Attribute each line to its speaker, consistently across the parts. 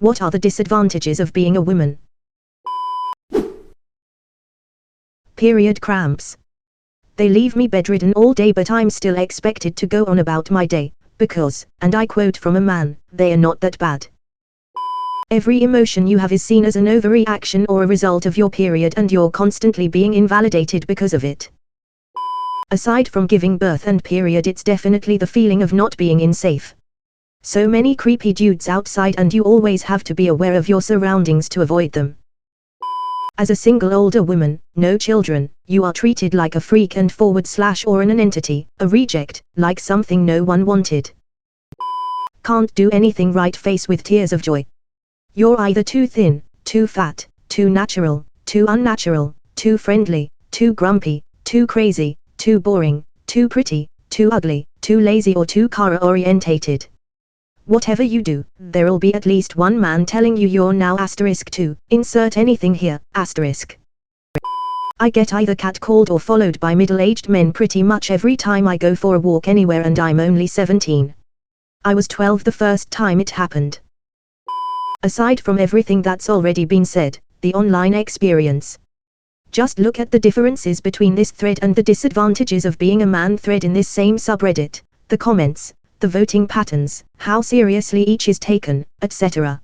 Speaker 1: What are the disadvantages of being a woman? Period cramps. They leave me bedridden all day, but I'm still expected to go on about my day, because, and I quote from a man, they are not that bad. Every emotion you have is seen as an overreaction or a result of your period, and you're constantly being invalidated because of it. Aside from giving birth and period, it's definitely the feeling of not being in safe. So many creepy dudes outside, and you always have to be aware of your surroundings to avoid them. As a single older woman, no children, you are treated like a freak and / or an entity, a reject, like something no one wanted. Can't do anything right, face with tears of joy. You're either too thin, too fat, too natural, too unnatural, too friendly, too grumpy, too crazy, too boring, too pretty, too ugly, too lazy, or too career-orientated. Whatever you do, there'll be at least one man telling you you're now *2, insert anything here, *. I get either catcalled or followed by middle-aged men pretty much every time I go for a walk anywhere, and I'm only 17. I was 12 the first time it happened. Aside from everything that's already been said, the online experience. Just look at the differences between this thread and the disadvantages of being a man thread in this same subreddit, the comments, the voting patterns, how seriously each is taken, etc.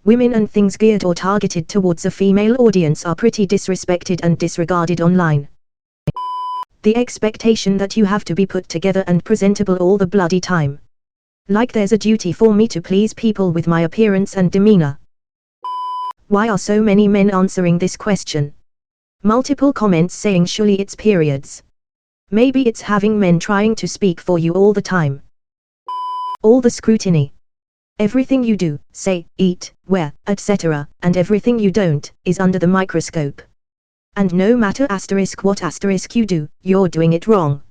Speaker 1: Women and things geared or targeted towards a female audience are pretty disrespected and disregarded online. The expectation that you have to be put together and presentable all the bloody time. Like there's a duty for me to please people with my appearance and demeanor. Why are so many men answering this question? Multiple comments saying surely it's periods. Maybe it's having men trying to speak for you all the time. All the scrutiny. Everything you do, say, eat, wear, etc., and everything you don't, is under the microscope. And no matter what you do, you're doing it wrong.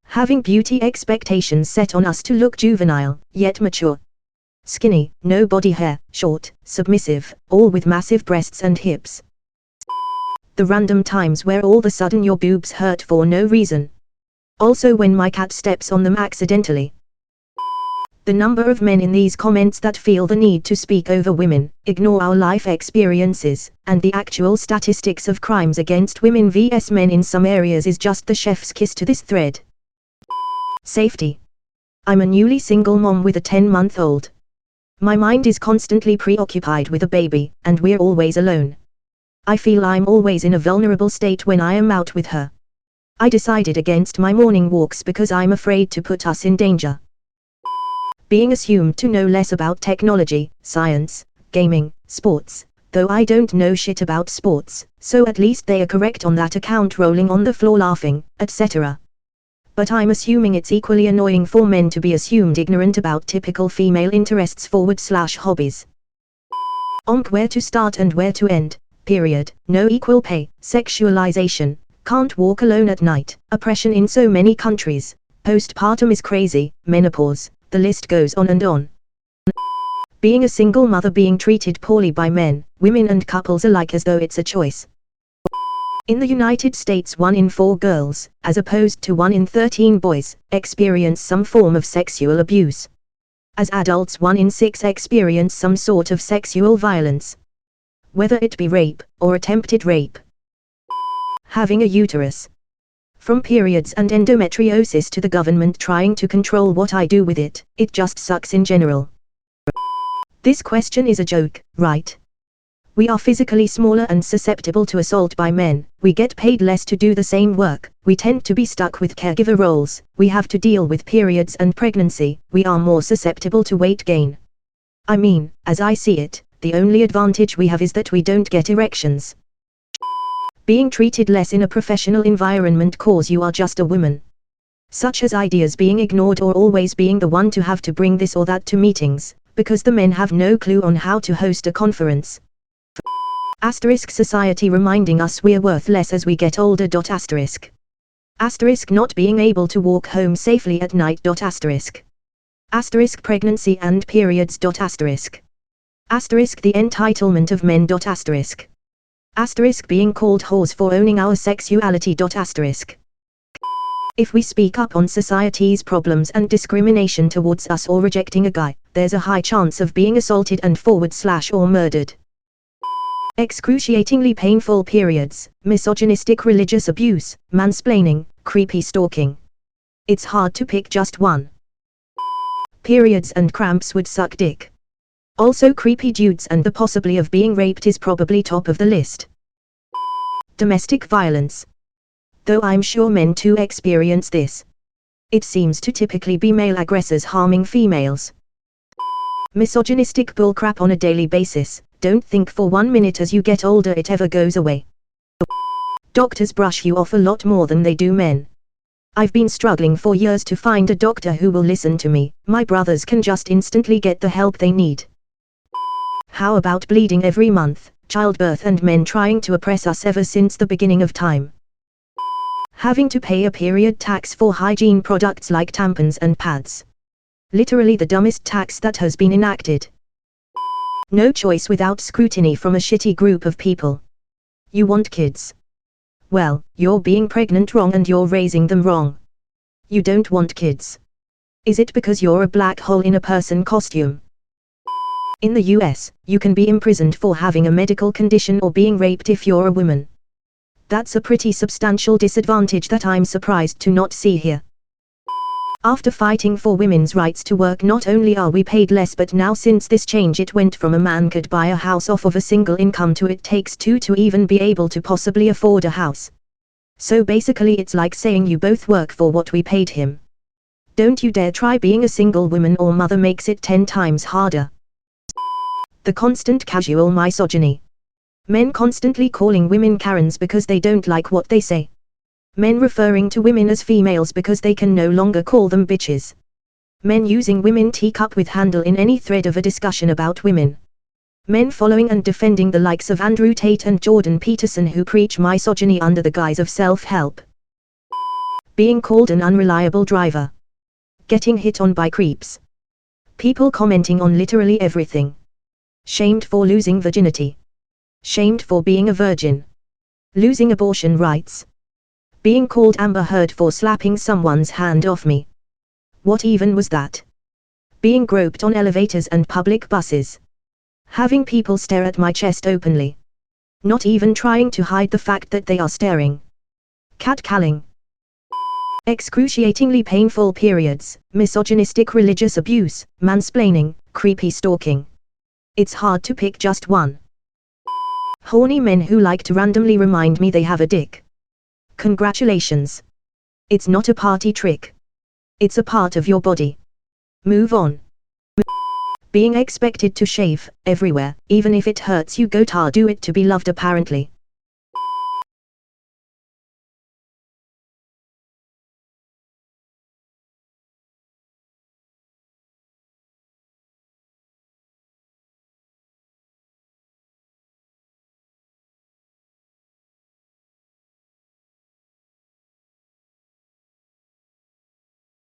Speaker 1: Having beauty expectations set on us to look juvenile, yet mature. Skinny, no body hair, short, submissive, all with massive breasts and hips. The random times where all of a sudden your boobs hurt for no reason. Also when my cat steps on them accidentally. The number of men in these comments that feel the need to speak over women, ignore our life experiences, and the actual statistics of crimes against women vs men in some areas is just the chef's kiss to this thread. Safety. I'm a newly single mom with a 10-month-old. My mind is constantly preoccupied with a baby, and we're always alone. I feel I'm always in a vulnerable state when I am out with her. I decided against my morning walks because I'm afraid to put us in danger. Being assumed to know less about technology, science, gaming, sports, though I don't know shit about sports, so at least they are correct on that account, rolling on the floor laughing, etc. But I'm assuming it's equally annoying for men to be assumed ignorant about typical female interests / hobbies. Where to start and where to end, period, no equal pay, sexualization, can't walk alone at night, oppression in so many countries, postpartum is crazy, menopause, the list goes on and on. Being a single mother being treated poorly by men, women and couples alike as though it's a choice. In the United States 1 in 4 girls, as opposed to 1 in 13 boys, experience some form of sexual abuse. As adults 1 in 6 experience some sort of sexual violence. Whether it be rape, or attempted rape. Having a uterus. From periods and endometriosis to the government trying to control what I do with it, it just sucks in general. This question is a joke, right? We are physically smaller and susceptible to assault by men, we get paid less to do the same work, we tend to be stuck with caregiver roles, we have to deal with periods and pregnancy, we are more susceptible to weight gain. I mean, as I see it, the only advantage we have is that we don't get erections. Being treated less in a professional environment cause you are just a woman. Such as ideas being ignored or always being the one to have to bring this or that to meetings, because the men have no clue on how to host a conference. Society reminding us we're worth less as we get older. Not being able to walk home safely at night. Pregnancy and periods. The entitlement of men. Being called whores for owning our sexuality. If we speak up on society's problems and discrimination towards us or rejecting a guy, there's a high chance of being assaulted and or murdered. Excruciatingly painful periods, misogynistic religious abuse, mansplaining, creepy stalking. It's hard to pick just one. Periods and cramps would suck dick. Also creepy dudes and the possibility of being raped is probably top of the list. Domestic violence. Though I'm sure men too experience this. It seems to typically be male aggressors harming females. Misogynistic bullcrap on a daily basis. Don't think for 1 minute as you get older it ever goes away. Doctors brush you off a lot more than they do men. I've been struggling for years to find a doctor who will listen to me. My brothers can just instantly get the help they need. How about bleeding every month, childbirth and men trying to oppress us ever since the beginning of time? Having to pay a period tax for hygiene products like tampons and pads. Literally the dumbest tax that has been enacted. No choice without scrutiny from a shitty group of people. You want kids? Well, you're being pregnant wrong and you're raising them wrong. You don't want kids. Is it because you're a black hole in a person costume? In the US, you can be imprisoned for having a medical condition or being raped if you're a woman. That's a pretty substantial disadvantage that I'm surprised to not see here. After fighting for women's rights to work, not only are we paid less, but now since this change it went from a man could buy a house off of a single income to it takes two to even be able to possibly afford a house. So basically it's like saying you both work for what we paid him. Don't you dare try being a single woman or mother, makes it 10 times harder. The constant casual misogyny. Men constantly calling women Karens because they don't like what they say. Men referring to women as females because they can no longer call them bitches. Men using women teacup with handle in any thread of a discussion about women. Men following and defending the likes of Andrew Tate and Jordan Peterson who preach misogyny under the guise of self-help. Being called an unreliable driver. Getting hit on by creeps. People commenting on literally everything. Shamed for losing virginity. Shamed for being a virgin. Losing abortion rights. Being called Amber Heard for slapping someone's hand off me. What even was that? Being groped on elevators and public buses. Having people stare at my chest openly. Not even trying to hide the fact that they are staring. Catcalling. Excruciatingly painful periods, misogynistic religious abuse, mansplaining, creepy stalking. It's hard to pick just one. Horny men who like to randomly remind me they have a dick. Congratulations. It's not a party trick. It's a part of your body. Move on. Being expected to shave everywhere, even if it hurts you, do it to be loved apparently.